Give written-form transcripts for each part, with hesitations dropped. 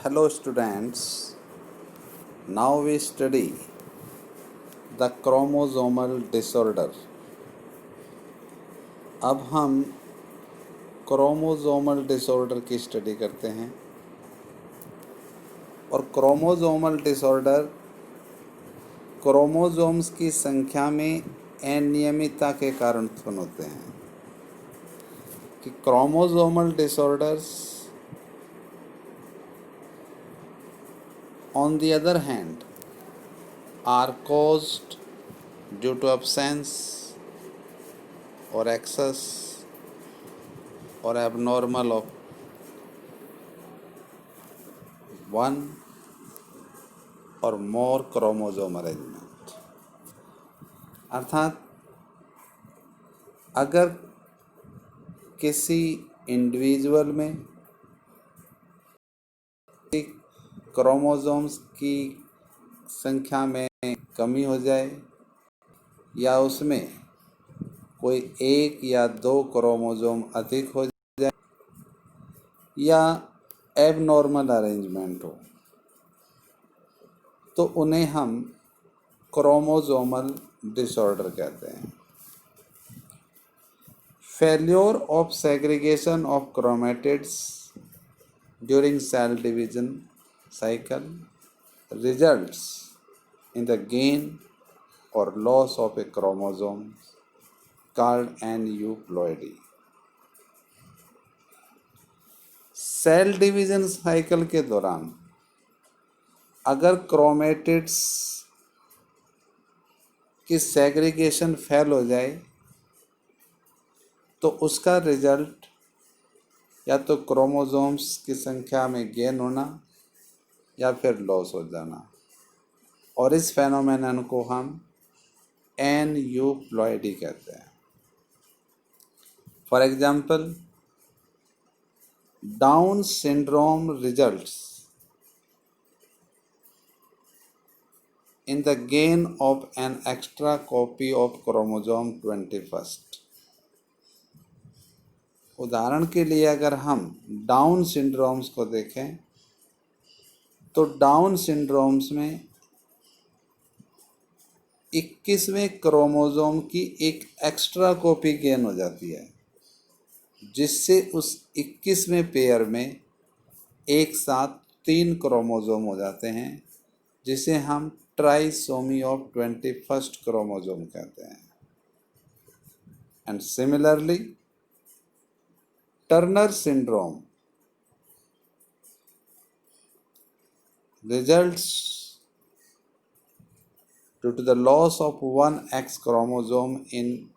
Hello students, now we study the chromosomal disorder. अब हम chromosomal disorder की study करते हैं और क्रोमोसोमल डिसऑर्डर क्रोमोसोम्स की संख्या में अनियमितता के कारण उत्पन्न होते हैं कि chromosomal disorders on the other hand are caused due to absence or excess or abnormal of one or more chromosome arrangement. अर्थात अगर किसी इंडिविजुअल में क्रोमोसोम्स की संख्या में कमी हो जाए या उसमें कोई एक या दो क्रोमोसोम अधिक हो जाए या एबनॉर्मल अरेंजमेंट हो तो उन्हें हम क्रोमोसोमल डिसऑर्डर कहते हैं। Failure of segregation of chromatids during cell division cycle results in the gain or loss of a chromosome called aneuploidy. Cell division cycle के दौरान अगर क्रोमेटिड्स की सेग्रीगेशन फेल हो जाए तो उसका रिजल्ट या तो क्रोमोसोम्स की संख्या में गेन होना या फिर लॉस हो जाना और इस फेनोमेनन को हम एन्यूप्लॉइडी कहते हैं। For example, down syndrome results in the gain of an extra copy of chromosome 21। उदाहरण के लिए अगर हम डाउन सिंड्रोम्स को देखें तो डाउन सिंड्रोम्स में 21वें क्रोमोसोम की एक एक्स्ट्रा कॉपी गेन हो जाती है जिससे उस 21वें पेयर में एक साथ 3 क्रोमोसोम हो जाते हैं जिसे हम ट्राइसोमी ऑफ 21st क्रोमोसोम कहते हैं। And similarly Turner syndrome results due to the loss of one X chromosome in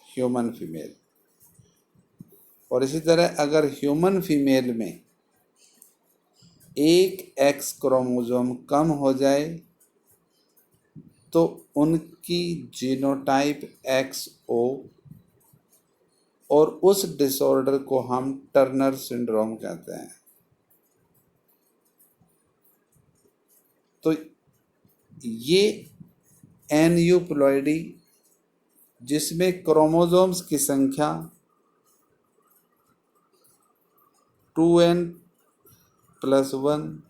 human female। और इसी तरह अगर ह्यूमन फीमेल में एक X क्रोमोसोम कम हो जाए तो उनकी जीनोटाइप XO और उस डिसऑर्डर को हम टर्नर सिंड्रोम कहते हैं। तो ये एन्यूप्लॉइडी जिसमें क्रोमोसोम्स की संख्या 2n+1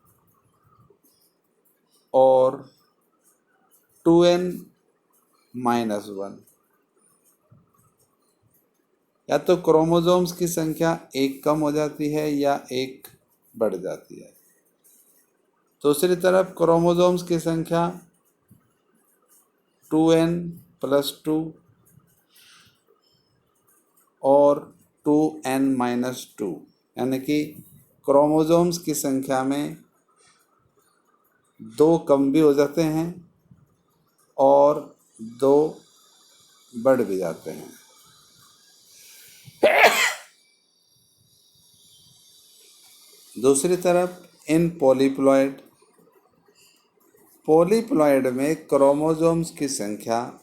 और 2n-1 या तो क्रोमोसोम्स की संख्या एक कम हो जाती है या एक बढ़ जाती है। दूसरी तरफ क्रोमोसोम्स की संख्या 2n+2 और 2n-2 यानी कि क्रोमोसोम्स की संख्या में 2 कम भी हो जाते हैं और 2 बढ़ भी जाते हैं। दूसरी तरफ इन पॉलीप्लॉइड में क्रोमोसोम्स की संख्या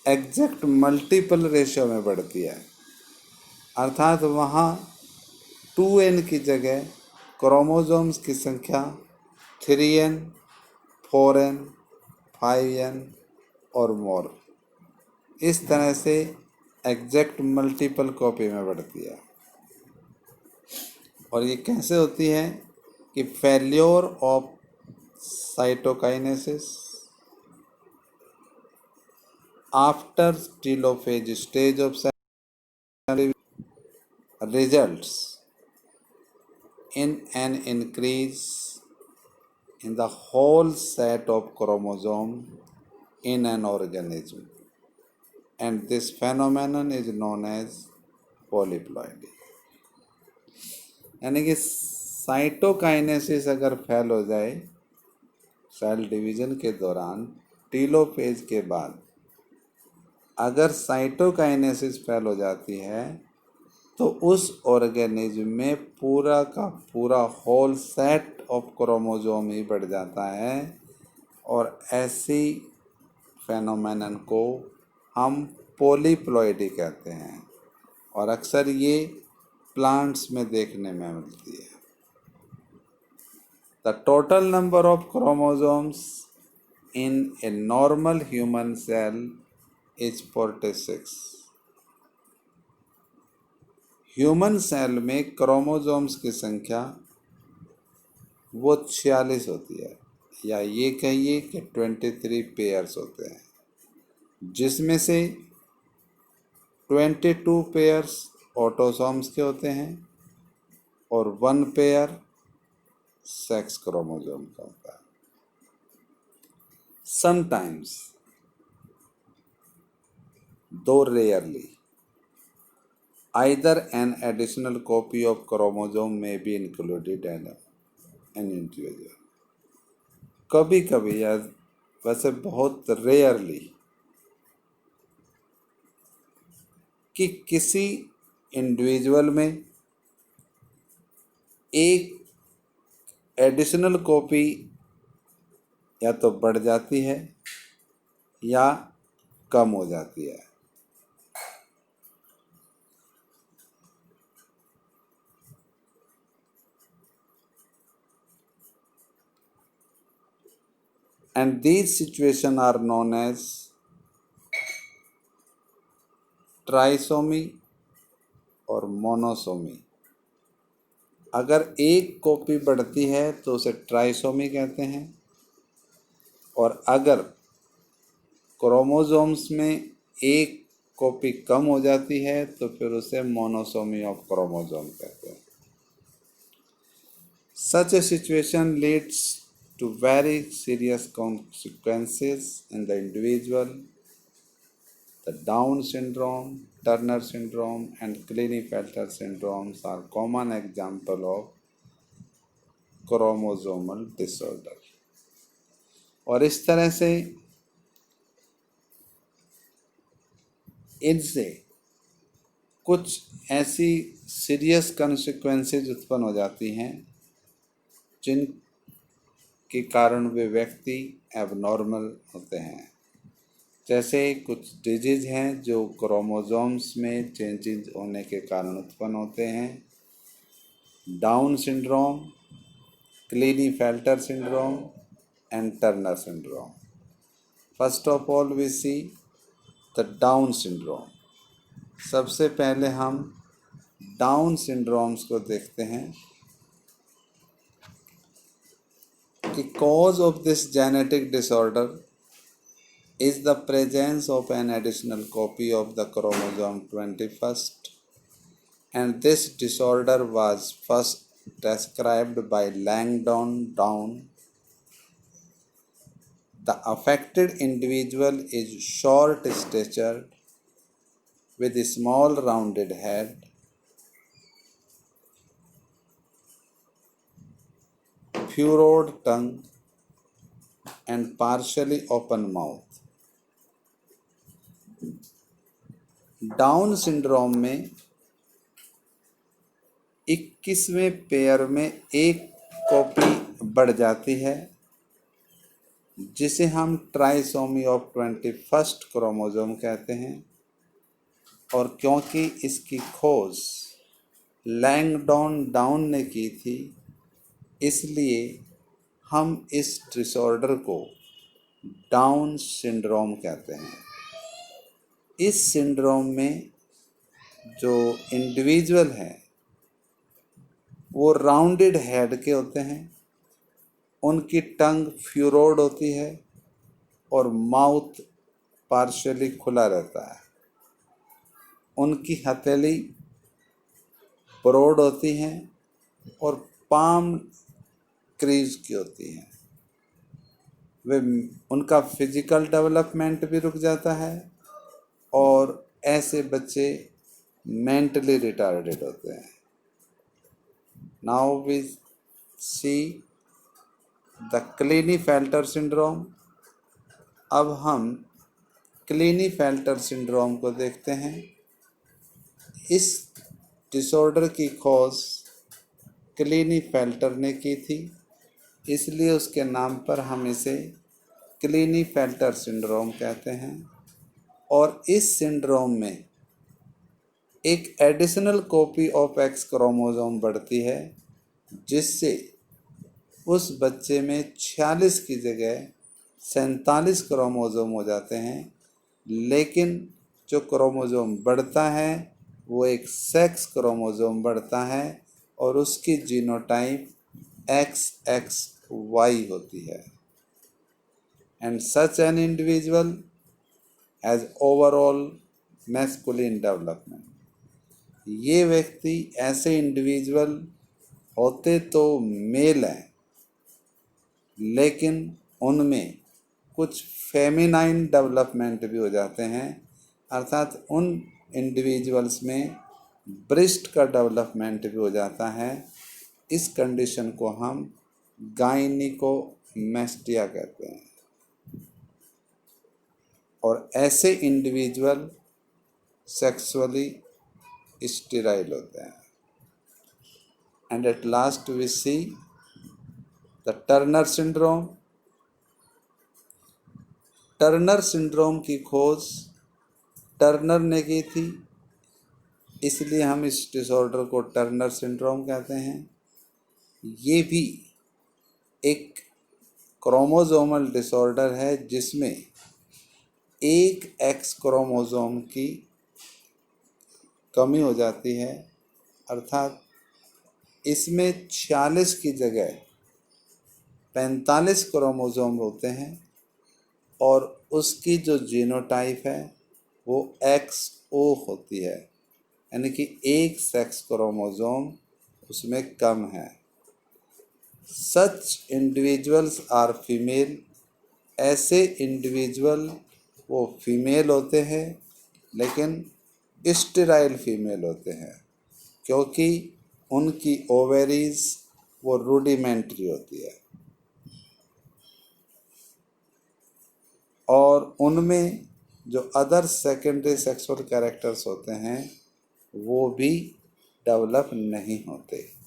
एग्जैक्ट मल्टीपल रेशियो में बढ़ती है अर्थात वहाँ 2n की जगह क्रोमोसोम्स की संख्या 3n, 4n, 5n और मोर इस तरह से एग्जैक्ट मल्टीपल कॉपी में बढ़ती है। और ये कैसे होती है कि failure of cytokinesis after telophase stage of results in an increase in the whole set of chromosome in an organism, and this phenomenon is known as polyploidy. यानी कि साइटोकाइनेसिस अगर फेल हो जाए सेल डिवीजन के दौरान telophase के बाद, अगर साइटोकाइनेसिस फेल हो जाती है तो उस ऑर्गेनिज्म में पूरा का पूरा होल सेट ऑफ क्रोमोसोम ही बढ़ जाता है, और ऐसी फेनोमेनन को हम पॉलीप्लॉइडी कहते हैं, और अक्सर ये प्लांट्स में देखने में मिलती है। The total number of chromosomes in a normal human cell is 46। Human cell में क्रोमोसोम्स की संख्या वो 46 होती है, या ये कहिए कि 23 पेयर्स होते हैं, जिसमें से 22 पेयर्स ऑटोसोम्स के होते हैं और 1 पेयर सेक्स क्रोमोसोम का होता है। समटाइम्स, दो rarely, either an additional copy of chromosome may be included in an individual. कभी कभी, या वैसे बहुत रेयरली, कि किसी इंडिविजुअल में एक एडिशनल कॉपी या तो बढ़ जाती है या कम हो जाती है। And these situations are known as trisomy और मोनोसोमी। अगर एक कॉपी बढ़ती है तो उसे ट्राइसोमी कहते हैं, और अगर क्रोमोसोम्स में एक कॉपी कम हो जाती है तो फिर उसे मोनोसोमी ऑफ क्रोमोसोम कहते हैं। Such a situation leads to very serious consequences in the individual. The Down syndrome, Turner syndrome, and Klinefelter syndromes are common examples of chromosomal disorder. और इस तरह से इनसे कुछ ऐसी सीरियस कॉन्सिक्वेंसेज उत्पन्न हो जाती हैं जिनके कारण वे व्यक्ति एबनॉर्मल होते हैं। जैसे कुछ डिजीज हैं जो क्रोमोसोम्स में चेंजेस होने के कारण उत्पन्न होते हैं। Down syndrome, Klinefelter syndrome and Turner syndrome. First of all we see the Down syndrome. सबसे पहले हम डाउन सिंड्रोम्स को देखते हैं कि cause of this genetic disorder is the presence of an additional copy of the chromosome 21st, and this disorder was first described by Langdon Down. The affected individual is short statured with a small rounded head, furrowed tongue, and partially open mouth. Down syndrome में 21वें pair में एक copy बढ़ जाती है, जिसे हम trisomy of 21st chromosome कहते हैं। और क्योंकि इसकी खोज लैंगडॉन डाउन ने की थी, इसलिए हम इस डिसऑर्डर को डाउन सिंड्रोम कहते हैं। इस सिंड्रोम में जो इंडिविजुअल है वो राउंडेड हेड के होते हैं, उनकी टंग फ्यूरोड होती है और माउथ पार्शियली खुला रहता है। उनकी हथेली ब्रॉड होती हैं और पाम क्रीज की होती हैं। वे उनका फिजिकल डेवलपमेंट भी रुक जाता है और ऐसे बच्चे मेंटली रिटार्डेड होते हैं। Now we see the Klinefelter syndrome. अब हम क्लीनीफेल्टर सिंड्रोम को देखते हैं। इस डिसऑर्डर की खोज क्लीनीफेल्टर ने की थी, इसलिए उसके नाम पर हम इसे क्लीनीफेल्टर सिंड्रोम कहते हैं। और इस सिंड्रोम में एक additional copy of x chromosome बढ़ती है, जिससे उस बच्चे में 46 की जगह 47 क्रोमोसोम हो जाते हैं। लेकिन जो क्रोमोसोम बढ़ता है वो एक सेक्स क्रोमोसोम बढ़ता है और उसकी जीनोटाइप XXY होती है। And such an individual has overall masculine development. ये व्यक्ति ऐसे इंडिविजुअल होते तो मेल हैं, लेकिन उनमें कुछ फेमिनाइन डेवलपमेंट भी हो जाते हैं, अर्थात उन इंडिविजुअल्स में ब्रेस्ट का डेवलपमेंट भी हो जाता है। इस कंडीशन को हम गायनिकोमेस्टिया कहते हैं। और ऐसे इंडिविजुअल सेक्सुअली स्टेराइल होते हैं। And at last we see the Turner syndrome. Turner syndrome की खोज टर्नर ने की थी, इसलिए हम इस डिसऑर्डर को टर्नर सिंड्रोम कहते हैं। ये भी एक क्रोमोसोमल डिसऑर्डर है जिसमें एक एक्स क्रोमोसोम की कमी हो जाती है, अर्थात इसमें 46 की जगह 45 क्रोमोसोम होते हैं और उसकी जो जीनोटाइप है वो XO होती है, यानी कि एक सेक्स क्रोमोसोम उसमें कम है। Such individuals are female. ऐसे इंडिविजुअल वो फीमेल होते हैं, लेकिन स्टेराइल फीमेल होते हैं, क्योंकि उनकी ओवेरीज वो रूडिमेंट्री होती है और उनमें जो अदर सेकेंडरी सेक्सुअल कैरेक्टर्स होते हैं वो भी डेवलप नहीं होते।